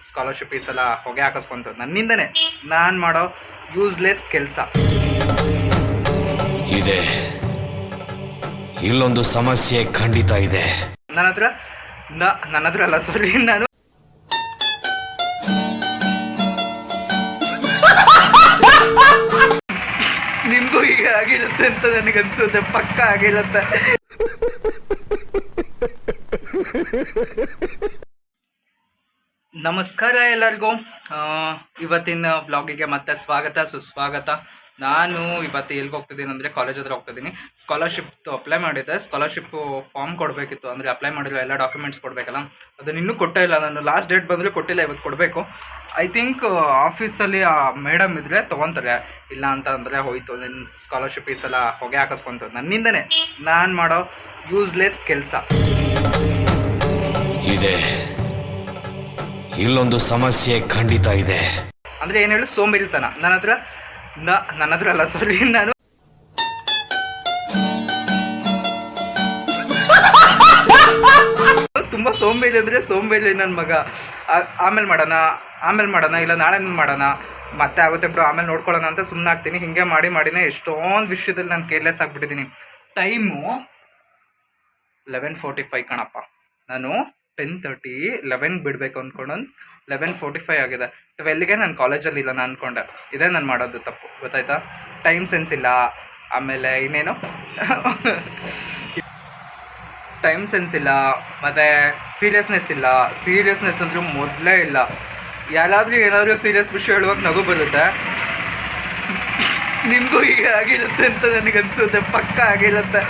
Scholarship ಈ ಸಲ ಹೊಗೆ ಹಾಕಿಸ್ಕೊಂತ ನನ್ನಿಂದನೇ ನಾನು ಮಾಡೋ ಯೂಸ್ಲೆಸ್ ಕೆಲಸ ಇದೆ. ಇಲ್ಲೊಂದು ಸಮಸ್ಯೆ ಖಂಡಿತ ಇದೆ. ನನ್ನ ಹತ್ರ ಅಲ್ಲ, ಸಾರಿ, ನಾನು ನಿಮಗೂ ಈಗ ಆಗಿರುತ್ತೆ ಅಂತ ನನಗನ್ಸುತ್ತೆ, ಪಕ್ಕ ಆಗಿರುತ್ತೆ. ನಮಸ್ಕಾರ ಎಲ್ಲರಿಗೂ. ಇವತ್ತಿನ ವ್ಲಾಗಿಗೆ ಮತ್ತೆ ಸುಸ್ವಾಗತ. ನಾನು ಇವತ್ತು ಎಲ್ಲಿಗೆ ಹೋಗ್ತಿದ್ದೀನಿ ಅಂದರೆ ಕಾಲೇಜ್ ಹತ್ರ ಹೋಗ್ತಿದ್ದೀನಿ. ಸ್ಕಾಲರ್ಶಿಪ್ ಅಪ್ಲೈ ಮಾಡಿದ್ದೆ. ಸ್ಕಾಲರ್ಶಿಪ್ ಫಾರ್ಮ್ ಕೊಡಬೇಕಿತ್ತು, ಅಂದರೆ ಅಪ್ಲೈ ಮಾಡಿದ್ರೆ ಎಲ್ಲ ಡಾಕ್ಯುಮೆಂಟ್ಸ್ ಕೊಡಬೇಕಲ್ಲ, ಅದನ್ನು ಇನ್ನೂ ಕೊಟ್ಟೇ ಇಲ್ಲ. ನಾನು ಲಾಸ್ಟ್ ಡೇಟ್ ಬಂದರೆ ಕೊಟ್ಟಿಲ್ಲ, ಇವತ್ತು ಕೊಡಬೇಕು. ಐ ಥಿಂಕ್ ಆಫೀಸಲ್ಲಿ ಆ ಮೇಡಮ್ ಇದ್ದರೆ ತೊಗೊತಾರೆ, ಇಲ್ಲ ಅಂತ ಅಂದರೆ ಹೋಯ್ತು. ನಿನ್ನ ಸ್ಕಾಲರ್ಶಿಪ್ ಈ ಸಲ ಹೊಗೆ ಹಾಕಿಸ್ಕೊಂತ ನನ್ನಿಂದನೇ ನಾನು ಮಾಡೋ ಯೂಸ್ಲೆಸ್ ಕೆಲಸ ಇದೆ. ಇಲ್ಲೊಂದು ಸಮಸ್ಯೆ ಖಂಡಿತ ಇದೆ. ಅಂದರೆ ಏನು ಹೇಳಿ, ಸೋಂಬೇರಿತನ. ನನ್ನ ಹತ್ರ ಅಲ್ಲ, ಸಾರಿ, ನಾನು ತುಂಬ ಸೋಂಬೇರಿ ಅಂದರೆ ಸೋಂಬೇರಿ ನನ್ನ ಮಗ. ಆಮೇಲೆ ಮಾಡೋಣ, ಇಲ್ಲ ನಾಳೆ ಮಾಡೋಣ, ಮತ್ತೆ ಆಗುತ್ತೆ ಬಿಡು, ಆಮೇಲೆ ನೋಡ್ಕೊಳ್ಳೋಣ ಅಂತ ಸುಮ್ಮನೆ ಆಗ್ತೀನಿ. ಹಿಂಗೆ ಮಾಡಿನೇ ಎಷ್ಟೊಂದು ವಿಷಯದಲ್ಲಿ ನಾನು ಕೇರ್ಲೆಸ್ ಆಗಿಬಿಟ್ಟಿದ್ದೀನಿ. ಟೈಮು 11:45 ಕಣಪ್ಪ. ನಾನು 10:30 11 ಬಿಡಬೇಕು ಅಂದ್ಕೊಂಡು 11:45 ಆಗಿದೆ. 12ಗೆ ನಾನು ಕಾಲೇಜಲ್ಲಿ ಇಲ್ಲ, ನಾನು ಅಂದ್ಕೊಂಡೆ. ಇದೇ ನಾನು ಮಾಡೋದು ತಪ್ಪು, ಗೊತ್ತಾಯ್ತಾ? ಟೈಮ್ ಸೆನ್ಸ್ ಇಲ್ಲ, ಆಮೇಲೆ ಇನ್ನೇನು ಟೈಮ್ ಸೆನ್ಸ್ ಇಲ್ಲ, ಮತ್ತು ಸೀರಿಯಸ್ನೆಸ್ ಅಂದರೂ ಮೊದಲೇ ಇಲ್ಲ. ಏನಾದರೂ ಸೀರಿಯಸ್ ವಿಷಯ ಹೇಳುವಾಗ ನಗು ಬರುತ್ತೆ. ನಿಮಗೂ ಈಗ ಆಗಿರುತ್ತೆ ಅಂತ ನನಗನ್ಸುತ್ತೆ, ಪಕ್ಕ ಆಗಿರುತ್ತೆ.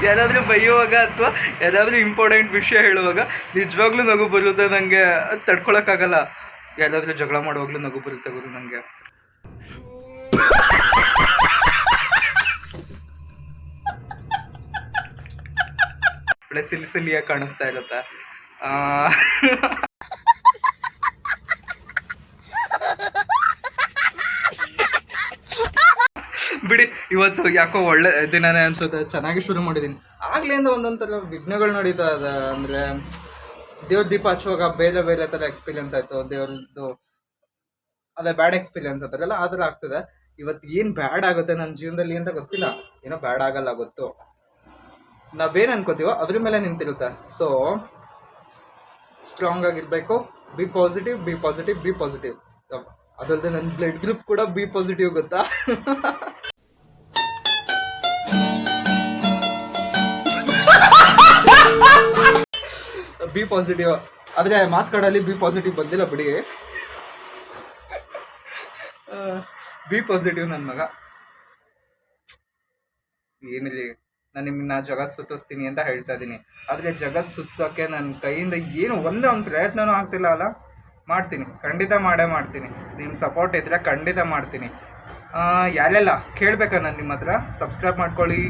ಯಾರಾದರೂ ಬೈಯುವಾಗ ಅಥವಾ ಯಾರಾದರೂ ಇಂಪಾರ್ಟೆಂಟ್ ವಿಷಯ ಹೇಳುವಾಗ ನಿಜವಾಗ್ಲೂ ನಗು ಬರುತ್ತೆ ನನಗೆ, ತಡ್ಕೊಳಕ್ಕಾಗಲ್ಲ. ಯಾರಾದರೂ ಜಗಳ ಮಾಡುವಾಗಲೂ ನಗು ಬರುತ್ತೆ ಗುರು ನನಗೆ. ಒಳ್ಳೆ ಸಿಲಿಯಾಗಿ ಕಾಣಿಸ್ತಾ ಇರುತ್ತೆ. ಬಿಡಿ, ಇವತ್ತು ಯಾಕೋ ಒಳ್ಳೆ ದಿನನೇ ಅನ್ಸುತ್ತೆ. ಚೆನ್ನಾಗಿ ಶುರು ಮಾಡಿದ್ದೀನಿ. ಆಗ್ಲಿಂದ ಒಂದೊಂದು ಥರ ವಿಘ್ನಗಳು ನಡೀತಾ ಇದೆ. ಅಂದರೆ ದೇವ್ರ ದೀಪ ಹಚ್ಚುವಾಗ ಬೇರೆ ಥರ ಎಕ್ಸ್ಪೀರಿಯನ್ಸ್ ಆಯಿತು. ದೇವ್ರದ್ದು ಅದೇ ಬ್ಯಾಡ್ ಎಕ್ಸ್ಪೀರಿಯನ್ಸ್ ಅಂತಾರಲ್ಲ, ಆ ಥರ ಆಗ್ತದೆ. ಇವತ್ತು ಏನು ಬ್ಯಾಡ್ ಆಗುತ್ತೆ ನನ್ನ ಜೀವನದಲ್ಲಿ ಅಂತ ಗೊತ್ತಿಲ್ಲ. ಏನೋ ಬ್ಯಾಡ್ ಆಗಲ್ಲ, ಗೊತ್ತು. ನಾವೇನು ಅನ್ಕೋತೀವೋ ಅದ್ರ ಮೇಲೆ ನಿಂತಿರುತ್ತೆ. ಸೊ ಸ್ಟ್ರಾಂಗ್ ಆಗಿರಬೇಕು. B positive. ಅದಲ್ಲದೆ ನನ್ನ ಬ್ಲಡ್ ಗ್ರೂಪ್ ಕೂಡ ಬಿ ಪಾಸಿಟಿವ್, ಗೊತ್ತಾ? B positive. ಆದರೆ ಮಾರ್ಕ್ಸ್ ಕಾರ್ಡಲ್ಲಿ ಬಿ ಪಾಸಿಟಿವ್ ಬಂದಿಲ್ಲ ಬಿಡಿ. ಬಿ ಪಾಸಿಟಿವ್ ನನ್ನ ಮಗ. ಏನಿಲ್ಲ, ನಾನು ನಿಮ್ಮನ್ನ ಜಗತ್ತು ಸುತ್ತಿಸ್ತೀನಿ ಅಂತ ಹೇಳ್ತಾ ಇದ್ದೀನಿ. ಆದರೆ ಜಗತ್ತು ಸುತ್ತೋಕ್ಕೆ ನನ್ನ ಕೈಯಿಂದ ಏನು ಒಂದು ಪ್ರಯತ್ನವೂ ಆಗ್ತಿಲ್ಲ ಅಲ್ಲ. ಮಾಡ್ತೀನಿ, ಖಂಡಿತ ಮಾಡ್ತೀನಿ. ನಿಮ್ಮ ಸಪೋರ್ಟ್ ಇದ್ದರೆ ಖಂಡಿತ ಮಾಡ್ತೀನಿ. ಯಾರೆಲ್ಲ ಕೇಳಬೇಕಾ ನಾನು ನಿಮ್ಮ ಹತ್ರ? ಸಬ್ಸ್ಕ್ರೈಬ್ ಮಾಡ್ಕೊಳ್ಳಿ,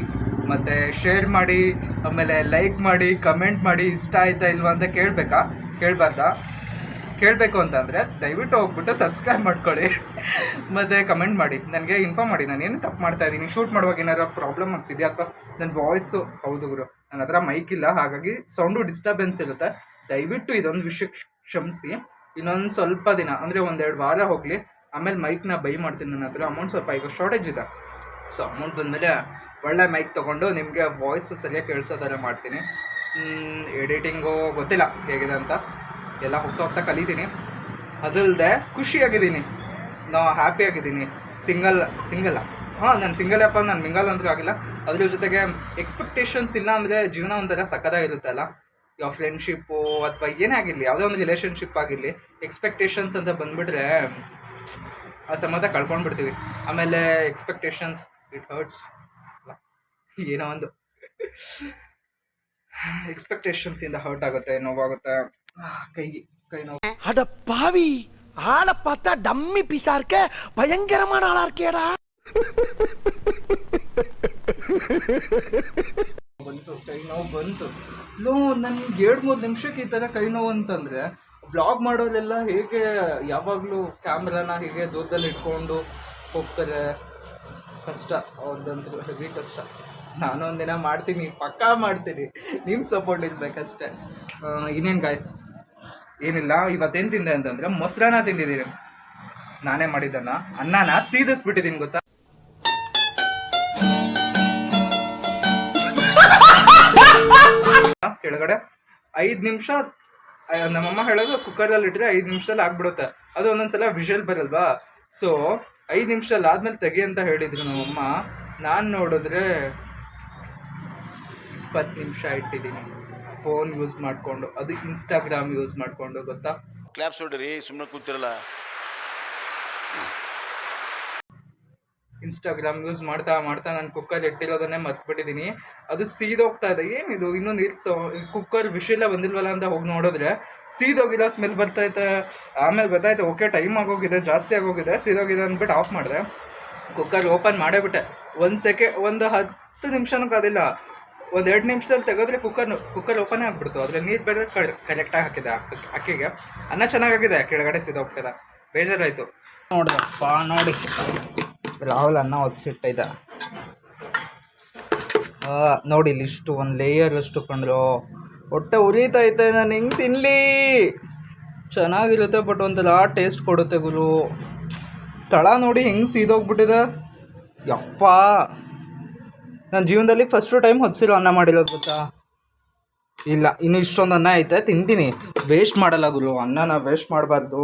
ಮತ್ತು ಶೇರ್ ಮಾಡಿ, ಆಮೇಲೆ ಲೈಕ್ ಮಾಡಿ, ಕಮೆಂಟ್ ಮಾಡಿ. ಇಷ್ಟ ಆಯ್ತಾ ಇಲ್ವಾ ಅಂತ ಕೇಳಬಾರ್ದಾ? ಕೇಳಬೇಕು ಅಂತಂದರೆ ದಯವಿಟ್ಟು ಹೋಗ್ಬಿಟ್ಟು ಸಬ್ಸ್ಕ್ರೈಬ್ ಮಾಡ್ಕೊಳ್ಳಿ, ಮತ್ತು ಕಮೆಂಟ್ ಮಾಡಿ, ನನಗೆ ಇನ್ಫಾರ್ಮ್ ಮಾಡಿ ನಾನು ಏನು ತಪ್ಪು ಮಾಡ್ತಾಯಿದ್ದೀನಿ. ಶೂಟ್ ಮಾಡುವಾಗ ಏನಾದ್ರು ಪ್ರಾಬ್ಲಮ್ ಆಗ್ತಿದೆಯಾ, ಅಥವಾ ನನ್ನ ವಾಯ್ಸು, ಹೌದು ಗುರು ನನ್ನ ಹತ್ರ ಮೈಕ್ ಇಲ್ಲ, ಹಾಗಾಗಿ ಸೌಂಡು ಡಿಸ್ಟರ್ಬೆನ್ಸ್ ಇರುತ್ತೆ. ದಯವಿಟ್ಟು ಇದೊಂದು ವಿಷಯಕ್ಕೆ ಕ್ಷಮಿಸಿ. ಇನ್ನೊಂದು ಸ್ವಲ್ಪ ದಿನ, ಅಂದರೆ 1-2 ವಾರ ಹೋಗಲಿ, ಆಮೇಲೆ ಮೈಕ್ನ ಬೈ ಮಾಡ್ತೀನಿ. ನನ್ನ ಹತ್ರ ಅಮೌಂಟ್ ಸ್ವಲ್ಪ ಈಗ ಶಾರ್ಟೇಜ್ ಇದೆ. ಸೊ ಅಮೌಂಟ್ ಬಂದಮೇಲೆ ಒಳ್ಳೆ ಮೈಕ್ ತೊಗೊಂಡು ನಿಮಗೆ ವಾಯ್ಸು ಸರಿಯಾಗಿ ಕೇಳಿಸೋ ಥರ ಮಾಡ್ತೀನಿ. ಎಡಿಟಿಂಗು ಗೊತ್ತಿಲ್ಲ ಹೇಗಿದೆ ಅಂತ, ಎಲ್ಲ ಹೋಗ್ತಾ ಕಲಿತೀನಿ. ಅದಲ್ಲದೆ ಖುಷಿಯಾಗಿದ್ದೀನಿ, ನಾವು ಹ್ಯಾಪಿಯಾಗಿದ್ದೀನಿ. ಸಿಂಗಲ್ಲ ನಾನು ಸಿಂಗಲ್ ಅಪ್ಪ, ನಾನು ಮಿಂಗಲ್ ಅಂತೂ ಆಗಿಲ್ಲ. ಅದ್ರ ಜೊತೆಗೆ ಎಕ್ಸ್ಪೆಕ್ಟೇಷನ್ಸ್ ಇಲ್ಲ ಅಂದರೆ ಜೀವನ ಒಂಥರ ಸಕ್ಕತ್ತಾಗಿರುತ್ತೆ ಅಲ್ಲ. ಯಾವ ಫ್ರೆಂಡ್ಶಿಪ್ಪು ಅಥವಾ ಏನೇ ಆಗಿರಲಿ, ಯಾವುದೇ ಒಂದು ರಿಲೇಷನ್ಶಿಪ್ ಆಗಿರಲಿ, ಎಕ್ಸ್ಪೆಕ್ಟೇಷನ್ಸ್ ಅಂತ ಬಂದುಬಿಟ್ರೆ ಆ ಸಂಬಂಧ ಕಳ್ಕೊಂಡ್ಬಿಡ್ತೀವಿ. ಆಮೇಲೆ ಎಕ್ಸ್ಪೆಕ್ಟೇಷನ್ಸ್ ಇಟ್ ಹರ್ಟ್ಸ್, ಏನೋ ಒಂದು ಎಕ್ಸ್ಪೆಕ್ಟೇಷನ್ಸಿಂದ ಹರ್ಟ್ ಆಗುತ್ತೆ, ನೋವಾಗುತ್ತೆ, கை நோவு. அட பாவி, ஆளை பார்த்தா டம்மி பீஸா இருக்க, பயங்கரமான ஆளா இருக்கேடா. ಕೈ ನೋವು ಬಂತು. ನನ್ಗೆ 2-3 ನಿಮಿಷಕ್ಕೆ ಈ ಥರ ಕೈ ನೋವು ಅಂತಂದರೆ, ವ್ಲಾಗ್ ಮಾಡೋರೆಲ್ಲ ಹೇಗೆ ಯಾವಾಗಲೂ ಕ್ಯಾಮ್ರಾನ ಹೀಗೆ ದೂರದಲ್ಲಿ ಇಟ್ಕೊಂಡು ಹೋಗ್ತಾರೆ. ಕಷ್ಟ, ಅವ್ರದ್ದಂತೂ ಹೆವಿ ಕಷ್ಟ. ನಾನು ಒಂದಿನ ಮಾಡ್ತೀನಿ, ಪಕ್ಕಾ ಮಾಡ್ತೀನಿ. ನಿಮ್ಮ ಸಪೋರ್ಟ್ ಇರ್ಬೇಕಷ್ಟೇ. ಇನ್ನೇನು ಗಾಯ್ಸ್, ಏನಿಲ್ಲ. ಇವತ್ತೇನು ತಿಂದೆ ಅಂತಂದರೆ ಮೊಸರನ್ನ ತಿಂದಿದ್ದೀನಿ. ನಾನೇ ಮಾಡಿದ್ದನ್ನ ಅನ್ನನ ಸೀದಿಸ್ಬಿಟ್ಟಿದ್ದೀನಿ ಗೊತ್ತಾ. ಕೆಳಗಡೆ 5 ನಿಮಿಷ ನಮ್ಮಮ್ಮ ಹೇಳೋದು ಕುಕ್ಕರಲ್ಲಿ ಇಟ್ಟರೆ 5 ನಿಮಿಷದಲ್ಲಿ ಆಗ್ಬಿಡುತ್ತೆ. ಅದು ಒಂದೊಂದ್ಸಲ ವಿಷಲ್ ಬರಲ್ವಾ, ಸೊ 5 ನಿಮಿಷದಲ್ಲಿ ಆದ್ಮೇಲೆ ತೆಗಿ ಅಂತ ಹೇಳಿದ್ರು ನಮ್ಮಮ್ಮ. ನಾನು ನೋಡಿದ್ರೆ 20 ನಿಮಿಷ ಇಟ್ಟಿದ್ದೀನಿ ಫೋನ್ ಯೂಸ್ ಮಾಡಿಕೊಂಡು, ಅದು ಇನ್ಸ್ಟಾಗ್ರಾಮ್ ಯೂಸ್ ಮಾಡಿಕೊಂಡು ಗೊತ್ತಾ. ಕ್ಲಾಪ್ಸ್ ಹೊಡ್ರಿ, ಸುಮ್ಮನೆ ಕೂತಿರಲ್ಲ. ಇನ್ಸ್ಟಾಗ್ರಾಮ್ ಯೂಸ್ ಮಾಡ್ತಾ ಮಾಡ್ತಾ ನಾನು ಕುಕ್ಕರ್ ಇಟ್ಟಿರೋದನ್ನೇ ಮರ್ತ್ಬಿಟ್ಟಿದ್ದೀನಿ. ಅದು ಸೀದೋಗ್ತಾ ಇದೆ. ಏನಿದು ಇನ್ನೊಂದು ಇರ್ಸೋ ಕುಕ್ಕರ್ ವಿಷಯಲ್ಲ ಬಂದಿಲ್ವಲ್ಲ ಅಂತ ಹೋಗಿ ನೋಡಿದ್ರೆ ಸೀದೋಗಿರೋ ಸ್ಮೆಲ್ ಬರ್ತೈತೆ. ಆಮೇಲೆ ಗೊತ್ತಾಯ್ತು ಓಕೆ ಟೈಮ್ ಆಗೋಗಿದೆ, ಜಾಸ್ತಿ ಆಗೋಗಿದೆ, ಸೀದೋಗಿದೆ ಅಂದ್ಬಿಟ್ಟು ಆಫ್ ಮಾಡಿದೆ. ಕುಕ್ಕರ್ ಓಪನ್ ಮಾಡೇಬಿಟ್ಟೆ. ಒಂದು 10 ನಿಮಿಷನೂ ಕಾದಿಲ್ಲ, ಒಂದು 2 ನಿಮಿಷದಲ್ಲಿ ತೆಗೆದ್ರೆ ಕುಕ್ಕರ್ ಓಪನ್ ಆಗಿಬಿಡ್ತು. ಅದ್ರಲ್ಲಿ ನೀರು ಬೇರೆ ಕರೆಕ್ಟಾಗಿ ಹಾಕಿದೆ ಅಕ್ಕಿಗೆ. ಅನ್ನ ಚೆನ್ನಾಗಾಗಿದೆ, ಕೆಳಗಡೆ ಸೀದೋಗ್ತಿದೆ. ಬೇಜಾರಾಯಿತು. ನೋಡ್ದಪ್ಪ ನೋಡಿ, ರಾಹುಲ್ ಅನ್ನ ಒದಿಸಿಟ್ಟಿದ್ದ ನೋಡಿ ಇಲ್ಲಿ ಇಷ್ಟು ಒಂದು ಲೇಯರ್ ಅಷ್ಟು ಕಂಡ್ರು. ಹೊಟ್ಟೆ ಉರಿತೈತೆ, ನಾನು ಹೆಂಗೆ ತಿನ್ನಲಿ. ಚೆನ್ನಾಗಿರುತ್ತೆ ಬಟ್ ಒಂಥರ ಟೇಸ್ಟ್ ಕೊಡುತ್ತೆ ಗುರು. ತಳ ನೋಡಿ ಹೆಂಗೆ ಸೀದೋಗ್ಬಿಟ್ಟಿದೆ. ಯಪ್ಪ, ನನ್ನ ಜೀವನದಲ್ಲಿ ಫಸ್ಟು ಟೈಮ್ ಹೊದಿಸಿರೋ ಅನ್ನ ಮಾಡಿರೋದು ಗೊತ್ತಾ. ಇಲ್ಲ, ಇನ್ನು ಇಷ್ಟೊಂದು ಅನ್ನ ಐತೆ, ತಿಂತೀನಿ. ವೇಸ್ಟ್ ಮಾಡಲ್ಲ ಗುರು, ಅನ್ನನ ವೇಸ್ಟ್ ಮಾಡಬಾರ್ದು.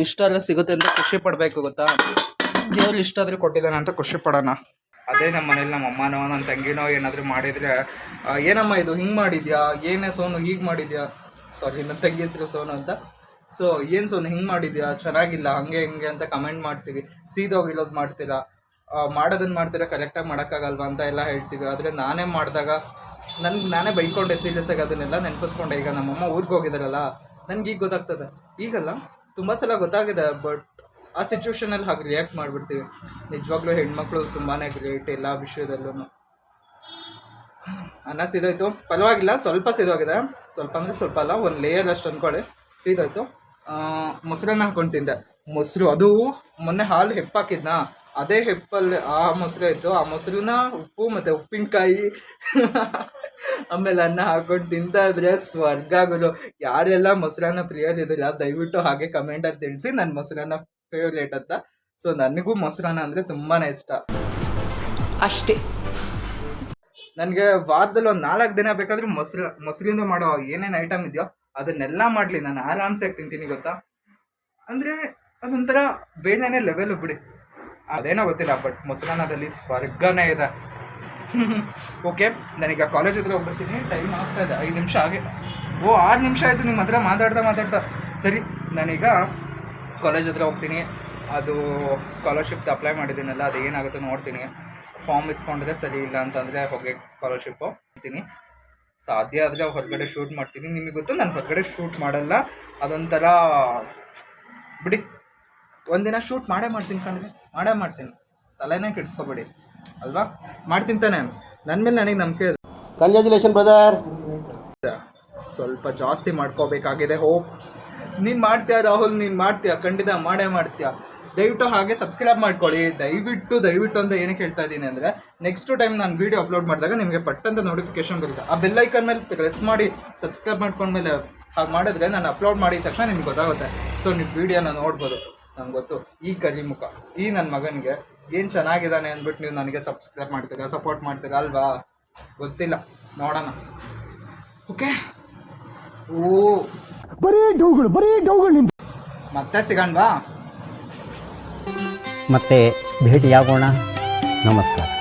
ಇಷ್ಟೆಲ್ಲ ಸಿಗುತ್ತೆ ಅಂತ ಖುಷಿ ಪಡಬೇಕು ಗೊತ್ತಾ. ದೇವ್ರು ಇಷ್ಟಾದರೂ ಕೊಟ್ಟಿದ್ದಾನೆ ಅಂತ ಖುಷಿ ಪಡೋಣ. ಅದೇ ನಮ್ಮ ಮನೇಲಿ ನಮ್ಮ ಅಮ್ಮನೋ ನನ್ನ ತಂಗಿನೋ ಏನಾದರೂ ಮಾಡಿದರೆ, ಏನಮ್ಮ ಇದು ಹಿಂಗೆ ಮಾಡಿದ್ಯಾ, ಏನೇ ಸೋನು ಹೀಗೆ ಮಾಡಿದ್ಯಾ, ಸಾರಿ ನನ್ನ ತಂಗಿ ಹೆಸರು ಸೋನು ಅಂತ. ಸೊ ಏನು ಸೋನು ಹಿಂಗೆ ಮಾಡಿದ್ಯಾ, ಚೆನ್ನಾಗಿಲ್ಲ, ಹಾಗೆ ಹಿಂಗೆ ಅಂತ ಕಮೆಂಟ್ ಮಾಡ್ತೀವಿ. ಸೀದೋಗಿರೋದು ಮಾಡ್ತೀರಾ, ಮಾಡೋದನ್ನು ಮಾಡ್ತೀರಾ, ಕರೆಕ್ಟಾಗಿ ಮಾಡೋಕ್ಕಾಗಲ್ವಾ ಅಂತ ಎಲ್ಲ ಹೇಳ್ತೀವಿ. ಆದರೆ ನಾನೇ ಮಾಡಿದಾಗ ನಾನೇ ಬೈಕೊಂಡೆ ಸೀರಿಯಸ್ ಆಗಿ. ಅದನ್ನೆಲ್ಲ ನೆನಪಿಸ್ಕೊಂಡೆ. ಈಗ ನಮ್ಮಮ್ಮ ಊರಿಗೆ ಹೋಗಿದ್ದಾರಲ್ಲ, ನನಗೆ ಈಗ ಗೊತ್ತಾಗ್ತದೆ. ಈಗಲ್ಲ ತುಂಬ ಸಲ ಗೊತ್ತಾಗಿದೆ, ಬಟ್ ಆ ಸಿಚುವೇಶನಲ್ಲಿ ಹಾಗೆ ರಿಯಾಕ್ಟ್ ಮಾಡಿಬಿಡ್ತೀವಿ. ನಿಜವಾಗ್ಲೂ ಹೆಣ್ಮಕ್ಳು ತುಂಬಾ ಗ್ರೇಟ್ ಎಲ್ಲ ವಿಷಯದಲ್ಲೂ. ಅನ್ನ ಸೀದೋಯ್ತು, ಪರವಾಗಿಲ್ಲ, ಸ್ವಲ್ಪ ಸೀದೋಗಿದೆ. ಸ್ವಲ್ಪ ಅಂದರೆ ಸ್ವಲ್ಪ ಅಲ್ಲ, ಒಂದು ಲೇಯರ್ ಅಷ್ಟು ಅಂದ್ಕೊಳ್ಳಿ. ಸೀದೋಯ್ತು. ಮೊಸರನ್ನ ಹಾಕೊಂಡು ತಿಂದೆ. ಮೊಸರು ಅದು ಮೊನ್ನೆ ಹಾಲು ಹೆಪ್ಪಾಕಿದ್ನ, ಅದೇ ಹೆಪ್ಪಲ್ಲಿ ಆ ಮೊಸರು ಇತ್ತು. ಆ ಮೊಸರನ್ನ ಉಪ್ಪು ಮತ್ತು ಉಪ್ಪಿನಕಾಯಿ ಆಮೇಲೆ ಅನ್ನ ಹಾಕೊಂಡು ತಿಂತಾ ಇದ್ರೆ ಸ್ವರ್ಗಗಳು. ಯಾರೆಲ್ಲ ಮೊಸರನ್ನ ಪ್ರಿಯರಿದ್ದೀರಾ ದಯವಿಟ್ಟು ಹಾಗೆ ಕಮೆಂಟಲ್ಲಿ ತಿಳಿಸಿ ನನ್ನ ಮೊಸರನ್ನ ಫೇವ್ರೇಟ್ ಅಂತ. ಸೊ ನನಗೂ ಮೊಸರನ್ನ ಅಂದರೆ ತುಂಬಾ ಇಷ್ಟ ಅಷ್ಟೇ. ನನಗೆ ವಾರದಲ್ಲಿ ಒಂದು 4 ದಿನ ಬೇಕಾದರೂ ಮೊಸರಿಂದ ಮಾಡೋ ಏನೇನು ಐಟಮ್ ಇದೆಯೋ ಅದನ್ನೆಲ್ಲ ಮಾಡಲಿ, ನಾನು ಆರಾಮ್ಸೆ ತಿಂತೀನಿ ಗೊತ್ತಾ. ಅಂದರೆ ಅದೊಂಥರ ಬೇರೆನೇ ಲೆವೆಲು ಬಿಡಿ, ಅದೇನೋ ಗೊತ್ತಿಲ್ಲ, ಬಟ್ ಮೊಸರನ್ನದಲ್ಲಿ ಸ್ವರ್ಗನೇ ಇದೆ. ಓಕೆ, ನಾನೀಗ ಕಾಲೇಜ್ ಹತ್ರ ಹೋಗ್ಬಿಡ್ತೀನಿ. ಟೈಮ್ ಆಗ್ತಾ ಇದೆ, 5 ನಿಮಿಷ ಆಗಿ. 6 ನಿಮಿಷ ಆಯಿತು ನಿಮ್ಮ ಹತ್ರ ಮಾತಾಡ್ತಾ. ಸರಿ, ನಾನೀಗ ಕಾಲೇಜ್ ಹತ್ರ ಹೋಗ್ತೀನಿ. ಅದು ಸ್ಕಾಲರ್ಶಿಪ್ದು ಅಪ್ಲೈ ಮಾಡಿದ್ದೀನಲ್ಲ, ಅದು ಏನಾಗುತ್ತೆ ನೋಡ್ತೀನಿ. ಫಾರ್ಮ್ ಇಸ್ಕೊಂಡ್ರೆ ಸರಿ, ಇಲ್ಲ ಅಂತಂದರೆ ಹೋಗಿ ಸ್ಕಾಲರ್ಶಿಪ್ಪು ಮಾಡ್ತೀನಿ. ಸಾಧ್ಯ ಆದರೆ ಹೊರಗಡೆ ಶೂಟ್ ಮಾಡ್ತೀನಿ. ನಿಮಗೆ ಗೊತ್ತು ನಾನು ಹೊರಗಡೆ ಶೂಟ್ ಮಾಡಲ್ಲ, ಅದೊಂಥರ ಬಿಡಿ. ಒಂದಿನ ಶೂಟ್ ಮಾಡೇ ಮಾಡ್ತೀನಿ ಕಣ್ರಿ, ಮಾಡೇ ಮಾಡ್ತೀನಿ, ತಲೆನೇ ಕೆಡಿಸ್ಕೊಬೇಡಿ ಅಲ್ವಾ. ಮಾಡ್ತೀನಿ ತಾನೆ, ನನ್ನ ಮೇಲೆ ನನಗೆ ನಂಬಿಕೆ ಇದೆ. Congratulation brother. ಸ್ವಲ್ಪ ಜಾಸ್ತಿ ಮಾಡ್ಕೋಬೇಕಾಗಿದೆ ಹೋಪ್ಸ್. ನೀನು ಮಾಡ್ತೀಯ ರಾಹುಲ್, ನೀನು ಮಾಡ್ತೀಯ, ಖಂಡಿತ ಮಾಡೇ ಮಾಡ್ತೀಯ. ದಯವಿಟ್ಟು ಹಾಗೆ ಸಬ್ಸ್ಕ್ರೈಬ್ ಮಾಡ್ಕೊಳ್ಳಿ, ದಯವಿಟ್ಟು ಅಂತ ಏನಕ್ಕೆ ಹೇಳ್ತಾ ಇದ್ದೀನಿ ಅಂದರೆ, ನೆಕ್ಸ್ಟ್ ಟೈಮ್ ನಾನು ವೀಡಿಯೋ ಅಪ್ಲೋಡ್ ಮಾಡಿದಾಗ ನಿಮಗೆ ಪಟ್ಟಂತ ನೋಟಿಫಿಕೇಶನ್ ಬರುತ್ತೆ. ಆ ಬೆಲ್ ಐಕನ್ ಮೇಲೆ ಪ್ರೆಸ್ ಮಾಡಿ ಸಬ್ಸ್ಕ್ರೈಬ್ ಮಾಡ್ಕೊಂಡ್ಮೇಲೆ ಹಾಗೆ ಮಾಡಿದ್ರೆ ನಾನು ಅಪ್ಲೋಡ್ ಮಾಡಿದ ತಕ್ಷಣ ನಿಮ್ಗೆ ಗೊತ್ತಾಗುತ್ತೆ. ಸೊ ನೀವು ವೀಡಿಯೋನ ನೋಡ್ಬೋದು. ನಂಗೆ ಗೊತ್ತು, ಈ ಕರಿಮುಖ, ಈ ನನ್ನ ಮಗನಿಗೆ ಏನು ಚೆನ್ನಾಗಿದ್ದಾನೆ ಅಂದ್ಬಿಟ್ಟು ನೀವು ನನಗೆ ಸಬ್ಸ್ಕ್ರೈಬ್ ಮಾಡ್ತೀರಾ, ಸಪೋರ್ಟ್ ಮಾಡ್ತೀರಾ ಅಲ್ವಾ, ಗೊತ್ತಿಲ್ಲ, ನೋಡೋಣ. ಓಕೆ, ಬರೀ ಡೌಗಳು ಮತ್ತೆ ಸಿಗೋಣವಾ. ಮತ್ತೆ ಭೇಟಿಯಾಗೋಣ. ನಮಸ್ಕಾರ.